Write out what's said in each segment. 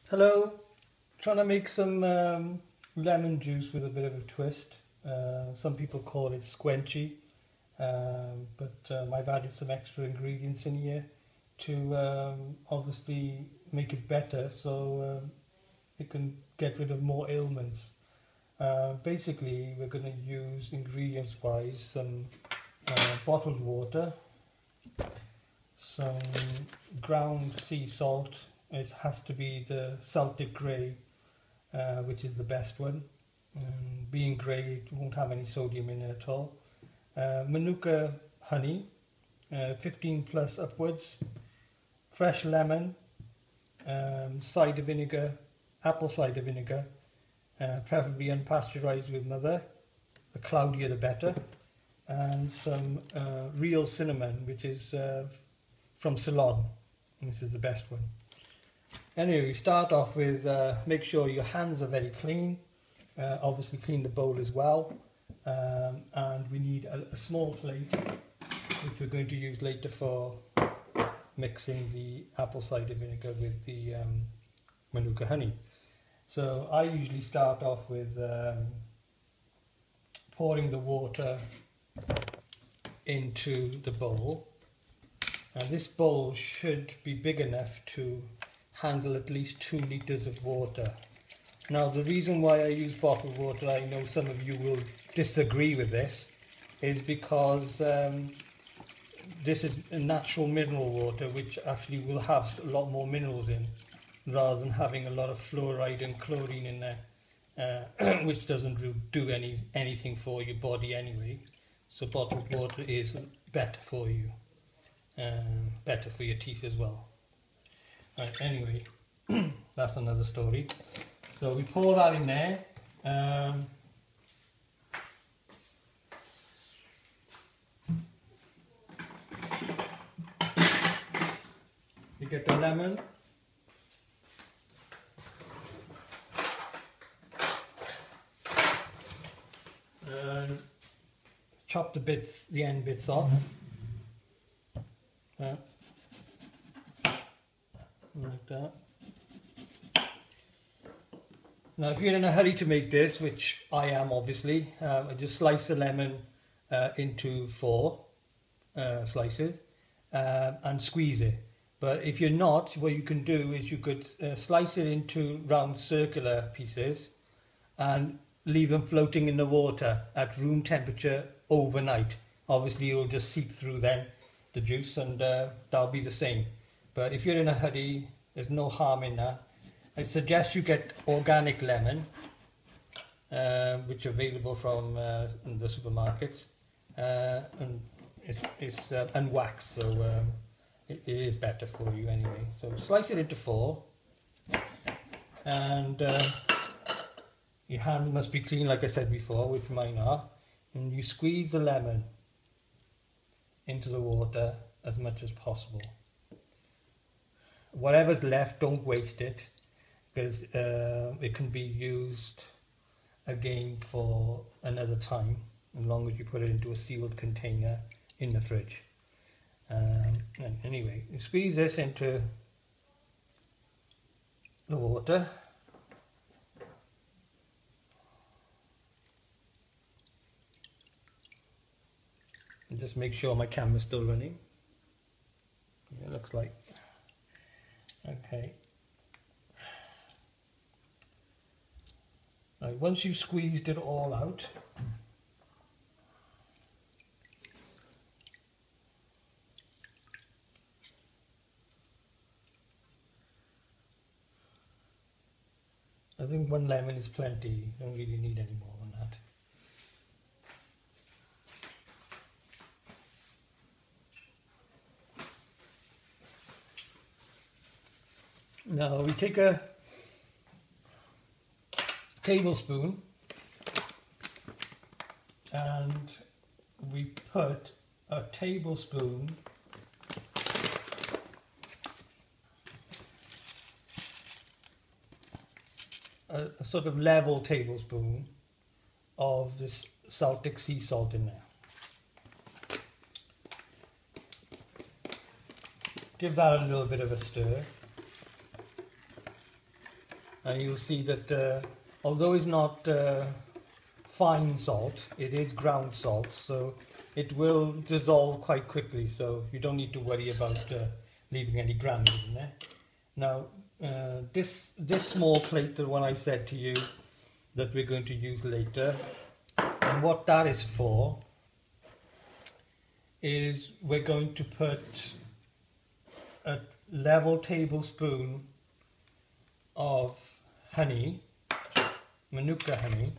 Hello, trying to make some lemon juice with a bit of a twist. Some people call it squenchy, but I've added some extra ingredients in here to obviously make it better so it can get rid of more ailments. Basically, we're going to use ingredients wise some bottled water, some ground sea salt. It has to be the Celtic grey, which is the best one. Being grey, it won't have any sodium in it at all. Manuka honey, 15 plus upwards. Fresh lemon, cider vinegar, apple cider vinegar, preferably unpasteurized with mother. The cloudier the better. And some real cinnamon, which is from Ceylon, which is the best one. Anyway, we start off with make sure your hands are very clean. Obviously clean the bowl as well. And we need a small plate, which we're going to use later for mixing the apple cider vinegar with the manuka honey. So I usually start off with pouring the water into the bowl. And this bowl should be big enough to handle at least 2 litres of water. Now the reason why I use bottled water, I know some of you will disagree with this, is because this is a natural mineral water which actually will have a lot more minerals in, rather than having a lot of fluoride and chlorine in there, which doesn't do anything for your body anyway. So bottled water is better for you, better for your teeth as well. Right, anyway, that's another story. So we pour that in there. You get the lemon. And chop the end bits off. Like that. Now if you're in a hurry to make this, which I am obviously, I just slice the lemon into 4 slices and squeeze it. But if you're not, what you can do is you could slice it into round circular pieces and leave them floating in the water at room temperature overnight. Obviously you'll just seep through then the juice, and that'll be the same. But if you're in a hurry, there's no harm in that. I suggest you get organic lemon, which are available from the supermarkets, and it's unwaxed, so it is better for you anyway. So slice it into 4, and your hands must be clean, like I said before, which mine are, and you squeeze the lemon into the water as much as possible. Whatever's left, don't waste it, because it can be used again for another time, as long as you put it into a sealed container in the fridge. And anyway, you squeeze this into the water. And just make sure my camera's still running. It looks like. Okay. Now, once you've squeezed it all out, I think 1 lemon is plenty. You don't really need any more than that. Now we take a tablespoon and we put a tablespoon a sort of level tablespoon of this Celtic sea salt in there. Give that a little bit of a stir. and you'll see that although it's not fine salt, it is ground salt, so it will dissolve quite quickly, so you don't need to worry about leaving any granules in there. Now this small plate, the one I said to you that we're going to use later, and what that is for is we're going to put a level tablespoon of honey, manuka honey,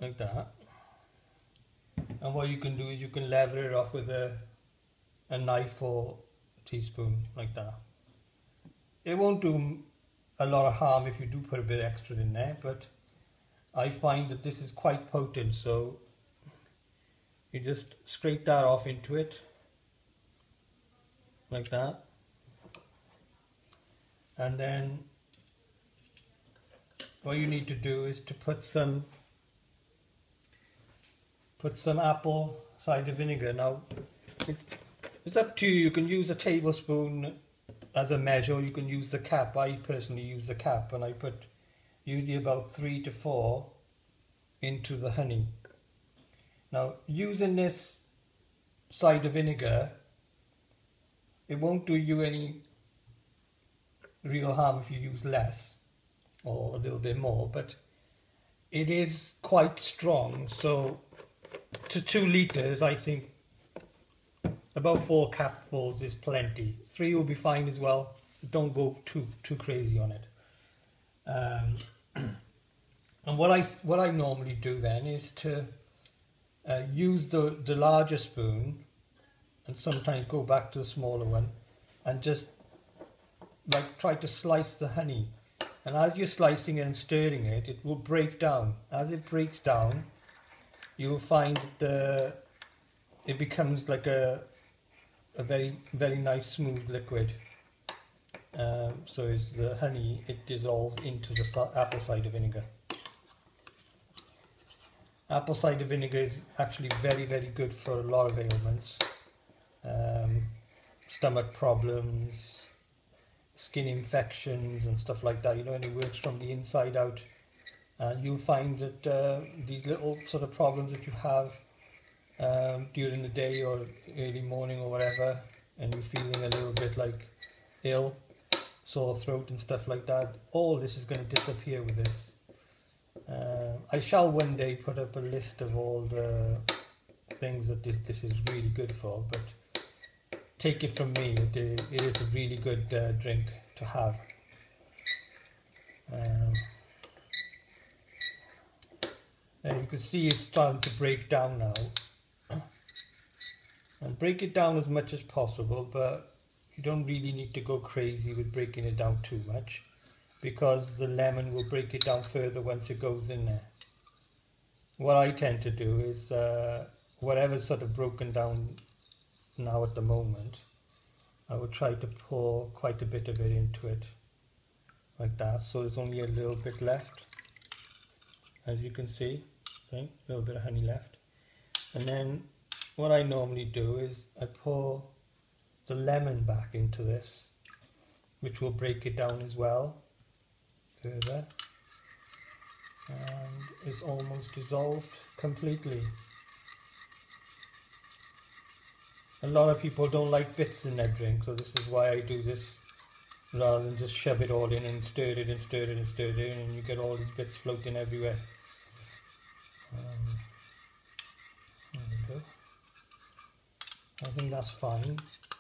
like that. And what you can do is you can level it off with a knife or teaspoon, like that. It won't do a lot of harm if you do put a bit extra in there, but I find that this is quite potent, so you just scrape that off into it, like that. And then what you need to do is to put some apple cider vinegar. Now it's up to you. You can use a tablespoon as a measure, or you can use the cap. I personally use the cap, and I put usually about 3 to 4 into the honey. Now using this cider vinegar, it won't do you any real harm if you use less or a little bit more, but it is quite strong, so to 2 litres I think about 4 capfuls is plenty. 3 will be fine as well. Don't go too crazy on it. And what I normally do then is to use the larger spoon, and sometimes go back to the smaller one, and just like try to slice the honey. And as you're slicing it and stirring it, it will break down. As it breaks down, you'll find that it becomes like a very, very nice smooth liquid. So as the honey, it dissolves into the apple cider vinegar. Apple cider vinegar is actually very, very good for a lot of ailments. Stomach problems, skin infections and stuff like that, you know, and it works from the inside out. And you'll find that these little sort of problems that you have during the day or early morning or whatever, and you're feeling a little bit like ill, sore throat and stuff like that, all this is going to disappear with this. I shall one day put up a list of all the things that this is really good for, but take it from me, it is a really good drink to have. You can see it's starting to break down now. And break it down as much as possible, but you don't really need to go crazy with breaking it down too much, because the lemon will break it down further once it goes in there. What I tend to do is whatever's sort of broken down now at the moment, I will try to pour quite a bit of it into it, like that, so there's only a little bit left, as you can see. A little bit of honey left. And then what I normally do is I pour the lemon back into this, which will break it down as well further, and it's almost dissolved completely. A lot of people don't like bits in their drink, so this is why I do this, rather than just shove it all in and stir it and stir it and stir it in, and you get all these bits floating everywhere. There we go. I think that's fine.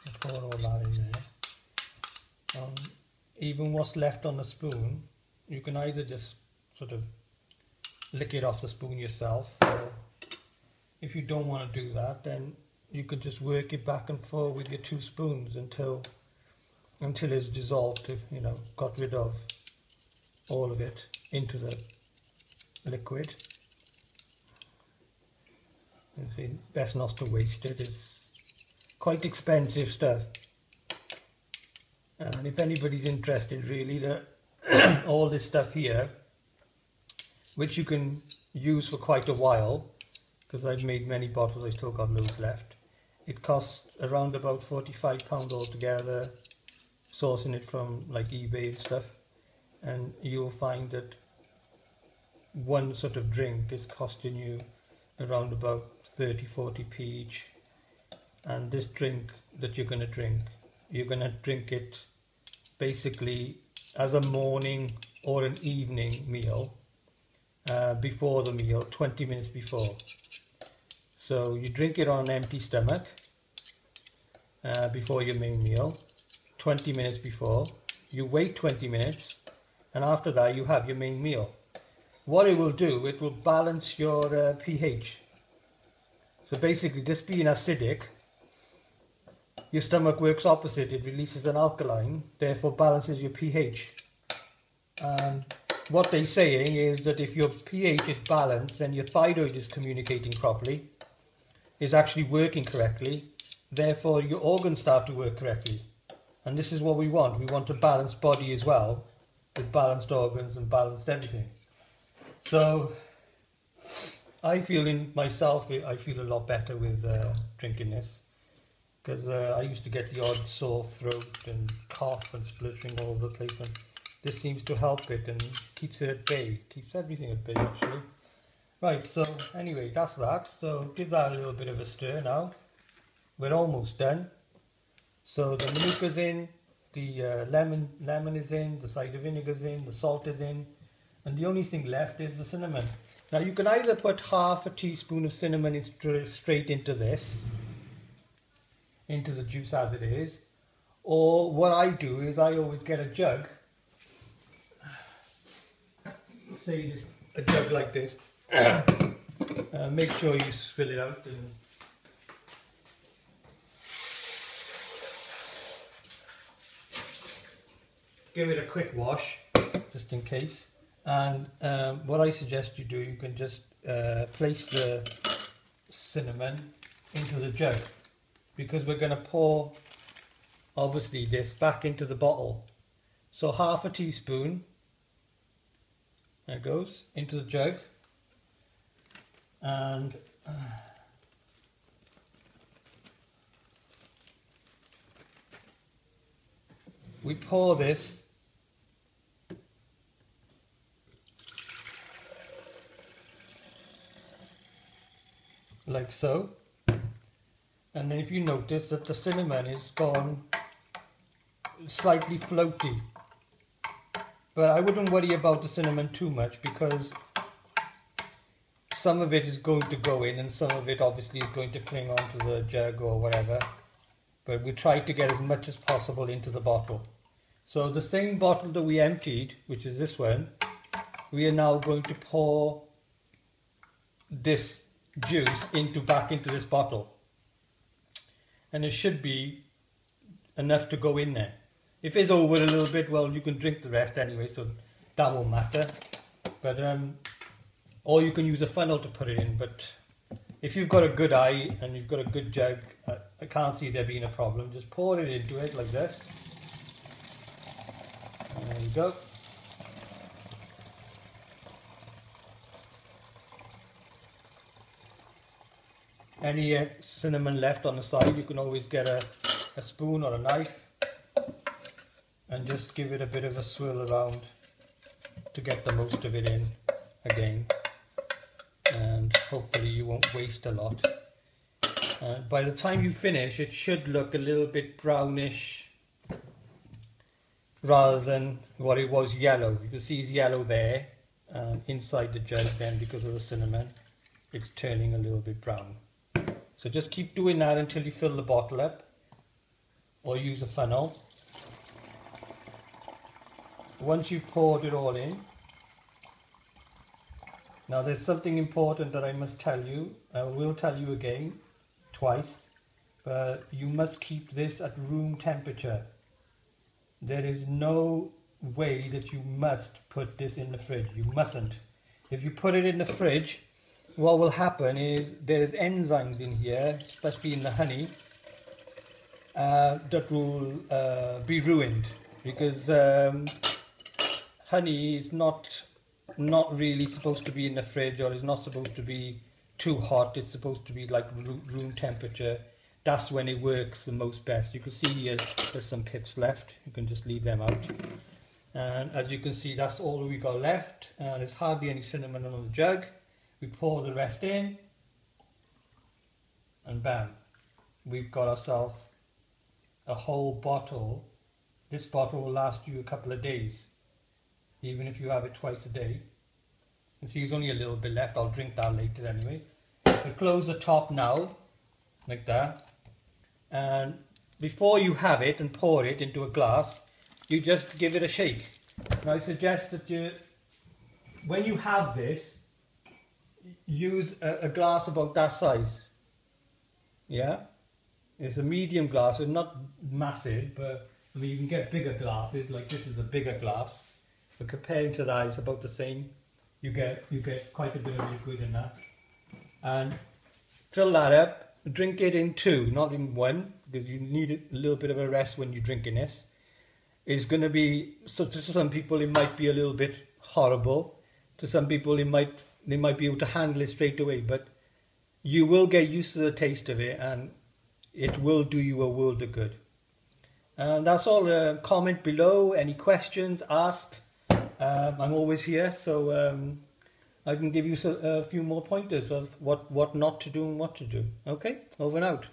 I'll pour all that in there. Even what's left on the spoon, you can either just sort of lick it off the spoon yourself, or if you don't want to do that, then you could just work it back and forth with your 2 spoons until it's dissolved, you know, got rid of all of it into the liquid. You see, best not to waste it. It's quite expensive stuff, and if anybody's interested, really, that all this stuff here, which you can use for quite a while, because I've made many bottles, I still got loads left. It costs around about £45 altogether, sourcing it from like eBay and stuff. and you'll find that one sort of drink is costing you around about 30-40p each. And this drink that you're going to drink it basically as a morning or an evening meal, before the meal, 20 minutes before. So you drink it on an empty stomach before your main meal, 20 minutes before. You wait 20 minutes, and after that you have your main meal. What it will do, it will balance your pH. So basically, this being acidic, your stomach works opposite. It releases an alkaline, therefore balances your pH. And what they're saying is that if your pH is balanced, then your thyroid is communicating properly, is actually working correctly, therefore your organs start to work correctly. And this is what we want. We want a balanced body as well, with balanced organs and balanced everything. So I feel I feel a lot better with drinking this, because I used to get the odd sore throat and cough and spluttering all over the place, and this seems to help it and keeps it at bay, keeps everything at bay actually. Right, so anyway, that's that. So give that a little bit of a stir now. We're almost done. So the manuka's in, the lemon is in, the cider vinegar's in, the salt is in, and the only thing left is the cinnamon. Now you can either put half a teaspoon of cinnamon straight into this, into the juice as it is, or what I do is I always get a jug, say just a jug like this, make sure you fill it out and give it a quick wash just in case. And what I suggest you do, you can just place the cinnamon into the jug, because we're going to pour obviously this back into the bottle. So half a teaspoon, there it goes, into the jug, and we pour this like so, and then if you notice that the cinnamon is gone slightly floaty, but I wouldn't worry about the cinnamon too much, because some of it is going to go in and some of it obviously is going to cling onto the jug or whatever, but we try to get as much as possible into the bottle. So the same bottle that we emptied, which is this one, we are now going to pour this juice back into this bottle, and it should be enough to go in there. If it's over a little bit, well, you can drink the rest anyway, so that won't matter. But or you can use a funnel to put it in, but if you've got a good eye and you've got a good jug, I can't see there being a problem. Just pour it into it like this. There you go. Any cinnamon left on the side, you can always get a spoon or a knife and just give it a bit of a swirl around to get the most of it in again, and hopefully you won't waste a lot. By the time you finish, it should look a little bit brownish rather than what it was yellow. You can see it's yellow there, inside the jug then, because of the cinnamon it's turning a little bit brown. So just keep doing that until you fill the bottle up, or use a funnel. Once you've poured it all in, now there's something important that I must tell you. I will tell you again, twice, but you must keep this at room temperature. There is no way that you must put this in the fridge. You mustn't. If you put it in the fridge, what will happen is there's enzymes in here, especially in the honey, that will be ruined, because honey is not really supposed to be in the fridge, or is not supposed to be too hot. It's supposed to be like room temperature. That's when it works the most best. You can see here there's some pips left. You can just leave them out. And as you can see, that's all we got left, and there's hardly any cinnamon on the jug. We pour the rest in, and bam, we've got ourselves a whole bottle. This bottle will last you a couple of days, even if you have it twice a day. You see there's only a little bit left. I'll drink that later anyway. So close the top now, like that. And before you have it and pour it into a glass, you just give it a shake. Now I suggest that when you have this, use a glass about that size. Yeah? It's a medium glass, it's not massive, but I mean you can get bigger glasses, like this is a bigger glass. But comparing to that, it's about the same. You get quite a bit of liquid in that. And fill that up, drink it in two, not in one, because you need a little bit of a rest when you're drinking this. It's going to be, so to some people it might be a little bit horrible. To some people they might be able to handle it straight away, but you will get used to the taste of it and it will do you a world of good. And that's all. Comment below, any questions, ask. I'm always here, so I can give you a few more pointers of what not to do and what to do. Okay, over and out.